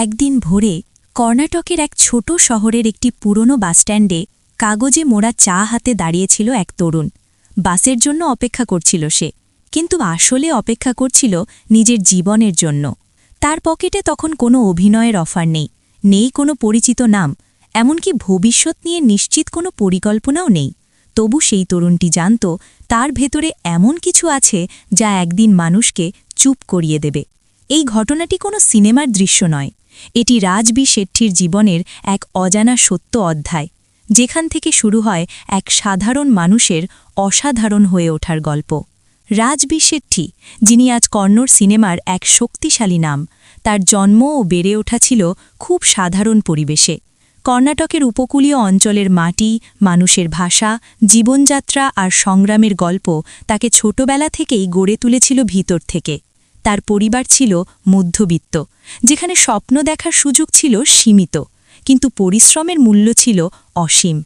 একদিন ভোরে কর্ণাটকের এক ছোট শহরের একটি পুরনো বাসস্ট্যান্ডে কাগজে মোড়া চা হাতে দাঁড়িয়েছিল এক তরুণ। বাসের জন্য অপেক্ষা করছিল সে, কিন্তু আসলে অপেক্ষা করছিল নিজের জীবনের জন্য। তার পকেটে তখন কোনো অভিনয়ের অফার নেই কোনো পরিচিত নাম, এমনকি ভবিষ্যৎ নিয়ে নিশ্চিত কোনো পরিকল্পনাও নেই। তবু সেই তরুণটি জানত তার ভেতরে এমন কিছু আছে যা একদিন মানুষকে চুপ করিয়ে দেবে। এই ঘটনাটি কোনো সিনেমার দৃশ্য নয়, এটি রাজ বি শেট্টির জীবনের এক অজানা সত্য অধ্যায়, যেখান থেকে শুরু হয় এক সাধারণ মানুষের অসাধারণ হয়ে ওঠার গল্প। রাজ বি শেট্টি, যিনি আজ কন্নড় সিনেমার এক শক্তিশালী নাম, তার জন্ম ও বেড়ে ওঠা ছিল খুব সাধারণ পরিবেশে। কর্ণাটকের উপকূলীয় অঞ্চলের মাটি, মানুষের ভাষা, জীবনযাত্রা আর সংগ্রামের গল্প তাকে ছোটবেলা থেকেই গড়ে তুলেছিল ভিতর থেকে। তার পরিবার ছিল মধ্যবিত্ত, যেখানে স্বপ্ন দেখার সুযোগ ছিল সীমিত, কিন্তু পরিশ্রমের মূল্য ছিল অসীম।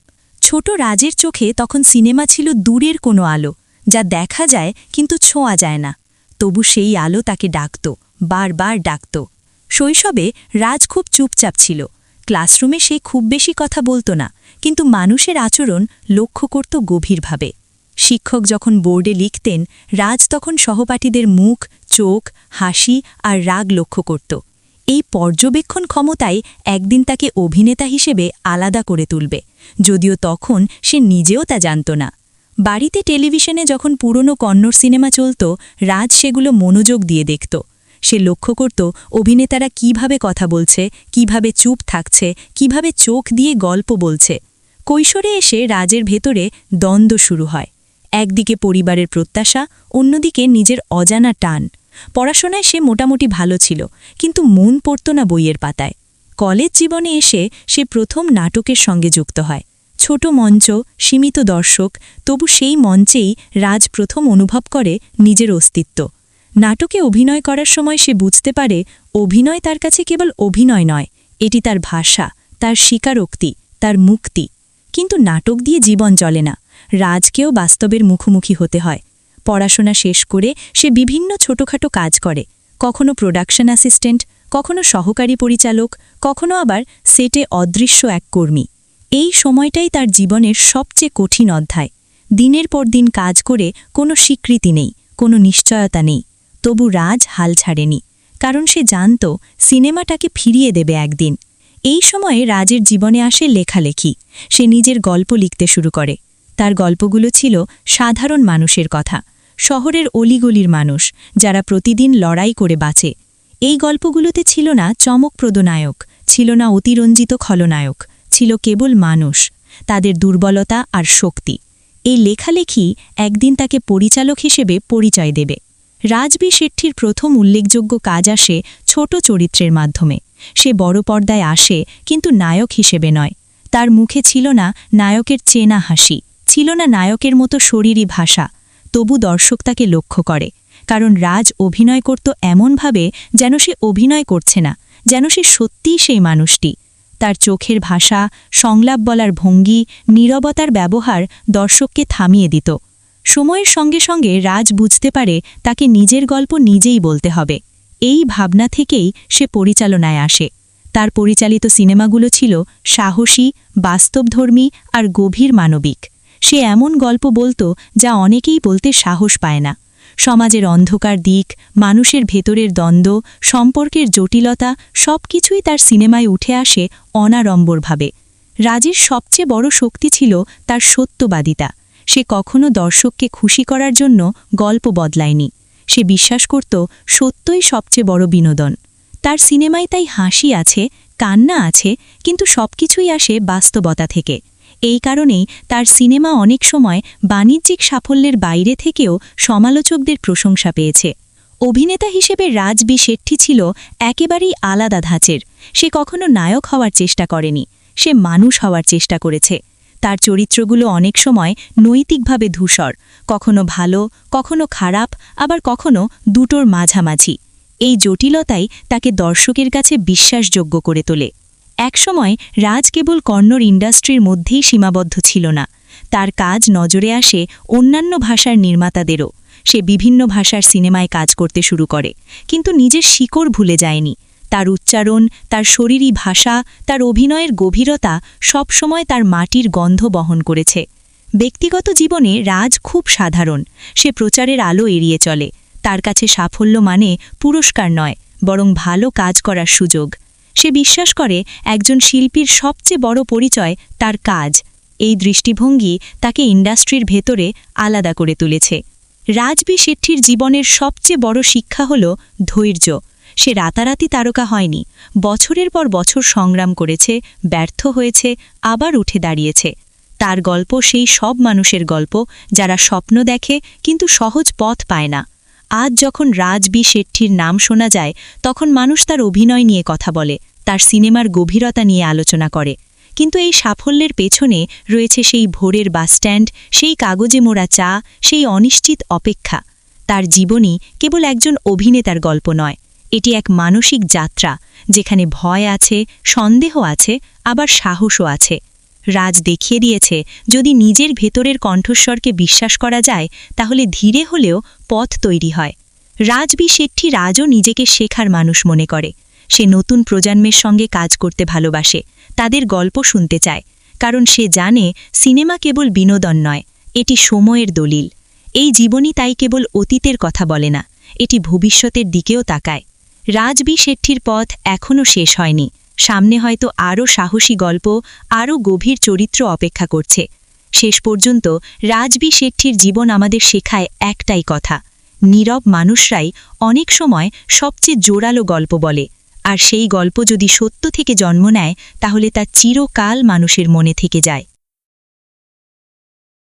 ছোট রাজের চোখে তখন সিনেমা ছিল দূরের কোনো আলো, যা দেখা যায় কিন্তু ছোঁয়া যায় না। তবু সেই আলো তাকে ডাকত, বারবার ডাকত। শৈশবে রাজ খুব চুপচাপ ছিল। ক্লাসরুমে সে খুব বেশি কথা বলত না, কিন্তু মানুষের আচরণ লক্ষ্য করত গভীরভাবে। শিক্ষক যখন বোর্ডে লিখতেন, রাজ তখন সহপাঠীদের মুখ, চোখ, হাসি আর রাগ লক্ষ্য করত। এই পর্যবেক্ষণ ক্ষমতাই একদিন তাকে অভিনেতা হিসেবে আলাদা করে তুলবে, যদিও তখন সে নিজেও তা জানত না। বাড়িতে টেলিভিশনে যখন পুরনো কন্নড় সিনেমা চলত, রাজ সেগুলো মনোযোগ দিয়ে দেখত। সে লক্ষ্য করত অভিনেতারা কিভাবে কথা বলছে, কিভাবে চুপ থাকছে, কিভাবে চোখ দিয়ে গল্প বলছে। কৈশোরে এসে রাজের ভেতরে দ্বন্দ্ব শুরু হয়। একদিকে পরিবারের প্রত্যাশা, অন্যদিকে নিজের অজানা টান। পড়াশোনায় সে মোটামুটি ভালো ছিল, কিন্তু মন পড়ত না বইয়ের পাতায়। কলেজ জীবনে এসে সে প্রথম নাটকের সঙ্গে যুক্ত হয়। ছোট মঞ্চ, সীমিত দর্শক, তবু সেই মঞ্চেই রাজ প্রথম অনুভব করে নিজের অস্তিত্ব। নাটকে অভিনয় করার সময় সে বুঝতে পারে অভিনয় তার কাছে কেবল অভিনয় নয়, এটি তার ভাষা, তার স্বীকারোক্তি, তার মুক্তি। কিন্তু নাটক দিয়ে জীবন চলে না, রাজকেও বাস্তবের মুখোমুখি হতে হয়। পড়াশোনা শেষ করে সে বিভিন্ন ছোটখাটো কাজ করে, কখনো প্রোডাকশন অ্যাসিস্ট্যান্ট, কখনো সহকারী পরিচালক, কখনো আবার সেটে অদৃশ্য এক কর্মী। এই সময়টাই তার জীবনের সবচেয়ে কঠিন অধ্যায়। দিনের পর দিন কাজ করে কোনো স্বীকৃতি নেই, কোনো নিশ্চয়তা নেই। তবু রাজ হাল ছাড়েনি, কারণ সে জানত সিনেমাটাকে ফিরিয়ে দেবে একদিন। এই সময়ে রাজের জীবনে আসে লেখালেখি। সে নিজের গল্প লিখতে শুরু করে। তার গল্পগুলো ছিল সাধারণ মানুষের কথা, শহরের অলিগলির মানুষ, যারা প্রতিদিন লড়াই করে বাঁচে। এই গল্পগুলোতে ছিল না চমকপ্রদ নায়ক, ছিল না অতিরঞ্জিত খলনায়ক, ছিল কেবল মানুষ, তাদের দুর্বলতা আর শক্তি। এই লেখালেখি একদিন তাকে পরিচালক হিসেবে পরিচয় দেবে। রাজ বি শেট্টির প্রথম উল্লেখযোগ্য কাজ আসে ছোট চরিত্রের মাধ্যমে। সে বড় পর্দায় আসে, কিন্তু নায়ক হিসেবে নয়। তার মুখে ছিল না নায়কের চেনা হাসি, ছিল না নায়কের মতো শরীরী ভাষা। তবু দর্শক তাকে লক্ষ্য করে, কারণ রাজ অভিনয় করত এমনভাবে যেন সে অভিনয় করছে না, যেন সে সত্যিই সেই মানুষটি। তার চোখের ভাষা, সংলাপ বলার ভঙ্গি, নীরবতার ব্যবহার দর্শককে থামিয়ে দিত। সময়ের সঙ্গে সঙ্গে রাজ বুঝতে পারে তাকে নিজের গল্প নিজেই বলতে হবে। এই ভাবনা থেকেই সে পরিচালনায় আসে। তার পরিচালিত সিনেমাগুলো ছিল সাহসী, বাস্তবধর্মী আর গভীর মানবিক। সে এমন গল্প বলত যা অনেকেই বলতে সাহস পায় না। সমাজের অন্ধকার দিক, মানুষের ভেতরের দ্বন্দ্ব, সম্পর্কের জটিলতা সবকিছুই তার সিনেমায় উঠে আসে অনাড়ম্বরভাবে। রাজের সবচেয়ে বড় শক্তি ছিল তার সত্যবাদিতা। সে কখনো দর্শককে খুশি করার জন্য গল্প বদলায়নি। সে বিশ্বাস করত সত্যই সবচেয়ে বড় বিনোদন। তার সিনেমায় তাই হাসি আছে, কান্না আছে, কিন্তু সবকিছুই আসে বাস্তবতা থেকে। এই কারণেই তার সিনেমা অনেক সময় বাণিজ্যিক সাফল্যের বাইরে থেকেও সমালোচকদের প্রশংসা পেয়েছে। অভিনেতা হিসেবে রাজ বি শেট্টি ছিল একেবারেই আলাদা ধাঁচের। সে কখনো নায়ক হওয়ার চেষ্টা করেনি, সে মানুষ হওয়ার চেষ্টা করেছে। তার চরিত্রগুলো অনেক সময় নৈতিকভাবে ধূসর, কখনো ভালো, কখনো খারাপ, আবার কখনো দুটোর মাঝামাঝি। এই জটিলতাই তাকে দর্শকের কাছে বিশ্বাসযোগ্য করে তোলে। একসময় রাজ কেবল কন্নড় ইন্ডাস্ট্রির মধ্যেই সীমাবদ্ধ ছিল না, তার কাজ নজরে আসে অন্যান্য ভাষার নির্মাতাদেরও। সে বিভিন্ন ভাষার সিনেমায় কাজ করতে শুরু করে, কিন্তু নিজের শিকড় ভুলে যায়নি। তার উচ্চারণ, তার শরীরী ভাষা, তার অভিনয়ের গভীরতা সবসময় তার মাটির গন্ধ বহন করেছে। ব্যক্তিগত জীবনে রাজ খুব সাধারণ। সে প্রচারের আলো এড়িয়ে চলে। তার কাছে সাফল্য মানে পুরস্কার নয়, বরং ভালো কাজ করার সুযোগ। সে বিশ্বাস করে একজন শিল্পীর সবচেয়ে বড় পরিচয় তার কাজ। এই দৃষ্টিভঙ্গি তাকে ইন্ডাস্ট্রির ভেতরে আলাদা করে তুলেছে। রাজবি শেট্টির জীবনের সবচেয়ে বড় শিক্ষা হল ধৈর্য। সে রাতারাতি তারকা হয়নি। বছরের পর বছর সংগ্রাম করেছে, ব্যর্থ হয়েছে, আবার উঠে দাঁড়িয়েছে। তার গল্প সেই সব মানুষের গল্প যারা স্বপ্ন দেখে কিন্তু সহজ পথ পায় না। আজ যখন রাজবি শেট্টির নাম শোনা যায়, তখন মানুষ তার অভিনয় নিয়ে কথা বলে, তার সিনেমার গভীরতা নিয়ে আলোচনা করে। কিন্তু এই সাফল্যের পেছনে রয়েছে সেই ভোরের বাসস্ট্যান্ড, সেই কাগজে মোড়া চা, সেই অনিশ্চিত অপেক্ষা। তার জীবনী কেবল একজন অভিনেতার গল্প নয়, এটি এক মানসিক যাত্রা, যেখানে ভয় আছে, সন্দেহ আছে, আবার সাহসও আছে। রাজ দেখিয়ে দিয়েছে, যদি নিজের ভেতরের কণ্ঠস্বরকে বিশ্বাস করা যায়, তাহলে ধীরে হলেও পথ তৈরি হয়। রাজবি শেট্টি আজও নিজেকে শেখার মানুষ মনে করে। সে নতুন প্রজন্মের সঙ্গে কাজ করতে ভালোবাসে, তাদের গল্প শুনতে চায়, কারণ সে জানে সিনেমা কেবল বিনোদন নয়, এটি সময়ের দলিল। এই জীবনী তাই কেবল অতীতের কথা বলে না, এটি ভবিষ্যতের দিকেও তাকায়। রাজবি শেট্টির পথ এখনও শেষ হয়নি। সামনে হয়তো আরও সাহসী গল্প, আরও গভীর চরিত্র অপেক্ষা করছে। শেষ পর্যন্ত রাজবি শেট্টির জীবন আমাদের শেখায় একটাই কথা: নীরব মানুষরাই অনেক সময় সবচেয়ে জোরালো গল্প বলে, আর সেই গল্প যদি সত্য থেকে জন্ম নেয়, তাহলে তা চিরকাল মানুষের মনে থেকে যায়।